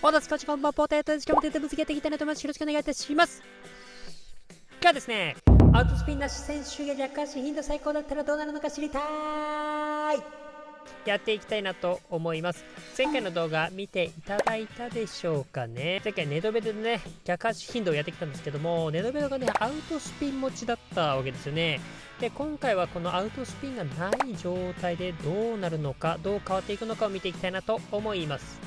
おだすこちこんばんポテトです。今日もテントぶつけていきたいなと思います。よろしくお願いいたします。今日はですね、アウトスピンなし選手が若干し頻度最高だったらどうなるのか知りたいやっていきたいなと思います。前回の動画見ていただいたでしょうかね。前回ネドベドでね、逆足頻度をやってきたんですけども、ネドベドがね、アウトスピン持ちだったわけですよね。で、今回はこのアウトスピンがない状態でどうなるのか、どう変わっていくのかを見ていきたいなと思います。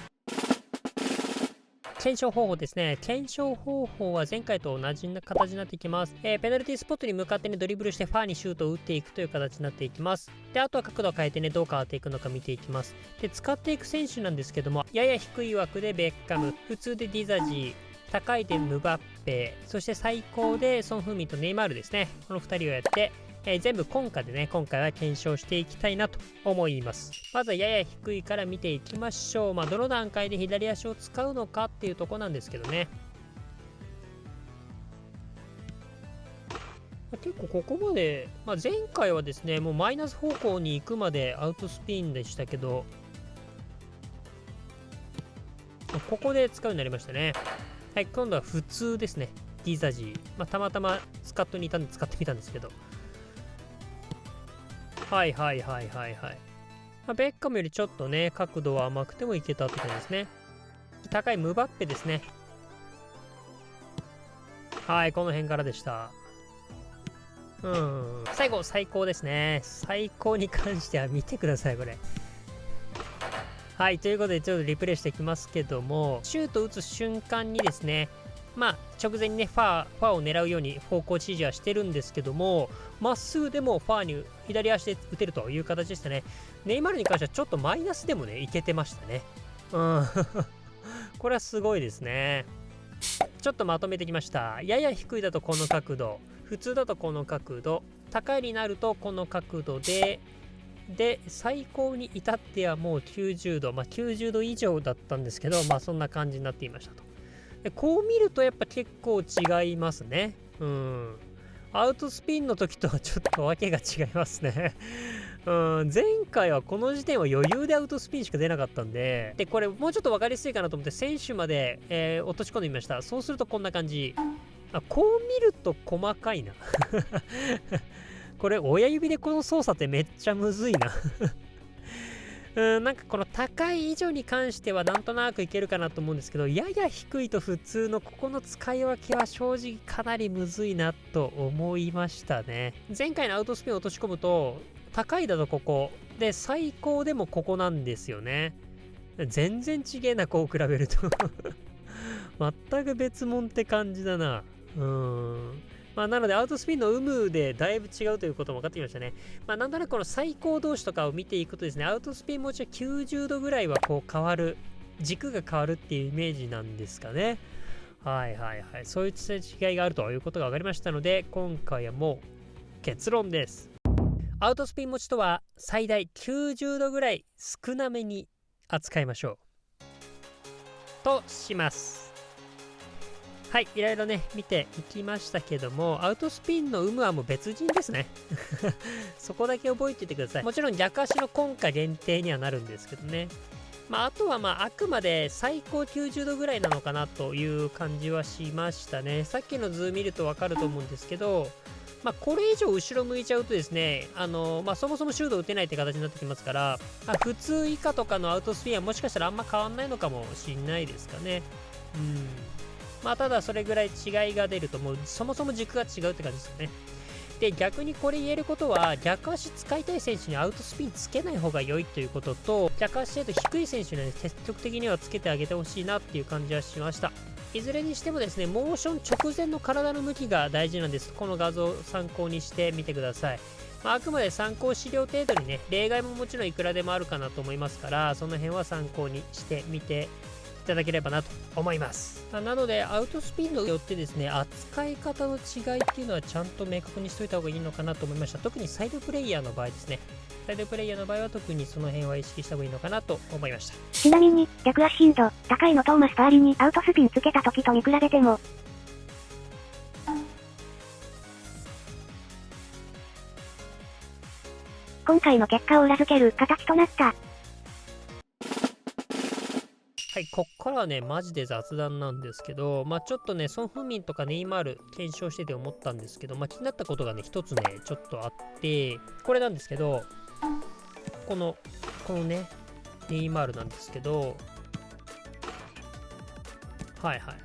検証方法ですね。検証方法は前回と同じ形になっていきます。ペナルティスポットに向かってね、ドリブルしてファーにシュートを打っていくという形になっていきます。で、あとは角度を変えてね、どう変わっていくのか見ていきます。で、使っていく選手なんですけども、やや低い枠でベッカム、普通でディザジー、高いでムバッペ、そして最高でソン・フンミンとネイマールですね。この2人をやって、全部今回でね、今回は検証していきたいなと思います。まずはやや低いから見ていきましょう。どの段階で左足を使うのかっていうとこなんですけどね。結構ここまで、前回はですね、もうマイナス方向に行くまでアウトスピンでしたけど、ここで使うようになりましたね。はい、今度は普通ですね。ディザジー。たまたまスカットにいたんで使ってみたんですけど。はい。ベッカムよりちょっとね、角度は甘くてもいけたって感じですね。高いムバッペですね。はい、この辺からでした。最後、最高ですね。最高に関しては見てください、これ。はい、ということで、ちょっとリプレイしていきますけども、シュート打つ瞬間にですね、直前にね、ファーを狙うように方向指示はしてるんですけども、まっすぐでもファーに左足で打てるという形でしたね。ネイマールに関してはちょっとマイナスでもね、いけてましたね。これはすごいですね。ちょっとまとめてきました。やや低いだとこの角度、普通だとこの角度、高いになるとこの角度で、最高に至ってはもう90度、90度以上だったんですけど、そんな感じになっていましたと。でこう見るとやっぱ結構違いますね。アウトスピンの時とはちょっとわけが違いますね。前回はこの時点は余裕でアウトスピンしか出なかったんで、これもうちょっと分かりやすいかなと思って選手まで、落とし込んでみました。そうするとこんな感じ。こう見ると細かいな。これ親指でこの操作ってめっちゃむずいな。なんかこの高い以上に関してはなんとなくいけるかなと思うんですけど、やや低いと普通のここの使い分けは正直かなりむずいなと思いましたね。前回のアウトスピンを落とし込むと、高いだとここで最高でもここなんですよね。全然違えな、こう比べると。全く別物って感じだな。なのでアウトスピンの有無でだいぶ違うということも分かってきましたね。なんとなくこの最高同士とかを見ていくとですね、アウトスピン持ちは90度ぐらいはこう変わる、軸が変わるっていうイメージなんですかね。そういった違いがあるということが分かりましたので、今回はもう結論です。アウトスピン持ちとは最大90度ぐらい少なめに扱いましょう。とします。はい、いろいろね、見ていきましたけども、アウトスピンの有無はもう別人ですね。そこだけ覚えていてください。もちろん逆足の今回限定にはなるんですけどね。あとはあくまで最高90度ぐらいなのかなという感じはしましたね。さっきの図見るとわかると思うんですけど、これ以上後ろ向いちゃうとですね、そもそもシュート打てないって形になってきますから、普通以下とかのアウトスピンはもしかしたらあんま変わんないのかもしんないですかね。ただそれぐらい違いが出るともうそもそも軸が違うって感じですよね。で、逆にこれ言えることは、逆足使いたい選手にアウトスピンつけない方が良いということと、逆足だと低い選手には積極的にはつけてあげてほしいなっていう感じはしました。いずれにしてもですね、モーション直前の体の向きが大事なんです。この画像を参考にしてみてください。あくまで参考資料程度にね、例外ももちろんいくらでもあるかなと思いますから、その辺は参考にしてみていただければなと思います。なのでアウトスピンによってですね、扱い方の違いっていうのはちゃんと明確にしといた方がいいのかなと思いました。特にサイドプレイヤーの場合ですね。サイドプレイヤーの場合は特にその辺は意識した方がいいのかなと思いました。ちなみに逆足頻度高いのトーマス・パーリにアウトスピンつけた時と見比べても、今回の結果を裏付ける形となった。はい、こっからはね、マジで雑談なんですけど、ちょっとね、ソン・フンミンとかネイマール検証してて思ったんですけど、気になったことがね、一つね、ちょっとあって、これなんですけど、このね、ネイマールなんですけど、はいはい。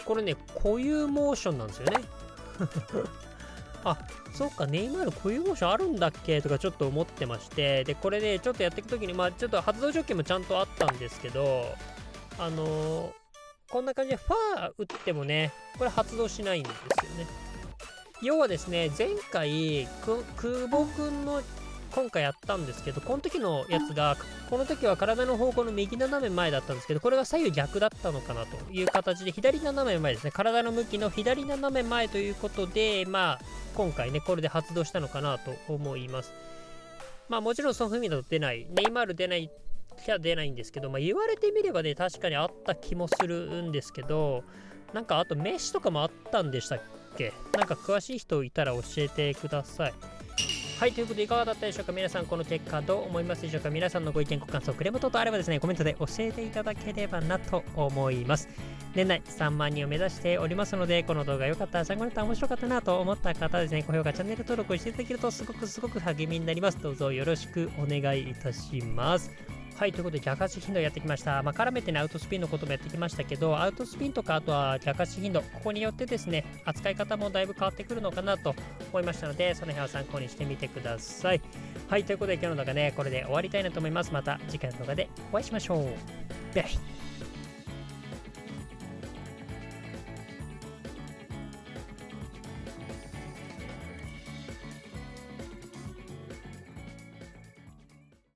これね、固有モーションなんですよね。あ、そうか、ネイマール固有モーションあるんだっけとかちょっと思ってまして、で、これね、ちょっとやっていくときに、ちょっと発動条件もちゃんとあったんですけど、こんな感じでファー打ってもね、これ発動しないんですよね。要はですね、前回、久保くんの今回やったんですけど、この時のやつが、この時は体の方向の右斜め前だったんですけど、これが左右逆だったのかなという形で、左斜め前ですね、体の向きの左斜め前ということで、今回ね、これで発動したのかなと思います。もちろんソン・フンミンだと出ない、ネイマール出ないじゃ出ないんですけど、言われてみればね、確かにあった気もするんですけど、なんかあとメッシュとかもあったんでしたっけ？なんか詳しい人いたら教えてください。はい、ということでいかがだったでしょうか。皆さんこの結果どう思いますでしょうか。皆さんのご意見ご感想クレーム等々あればですね、コメントで教えていただければなと思います。年内3万人を目指しておりますので、この動画良かった、参考になった、面白かったなと思った方はですね、高評価、チャンネル登録をしていただけるとすごく励みになります。どうぞよろしくお願いいたします。はい、ということで逆足頻度やってきました。絡めてね、アウトスピンのこともやってきましたけど、アウトスピンとか、あとは逆足頻度、ここによってですね、扱い方もだいぶ変わってくるのかなと思いましたので、その辺は参考にしてみてください。はい、ということで今日の動画ね、これで終わりたいなと思います。また次回の動画でお会いしましょう。バイバイ。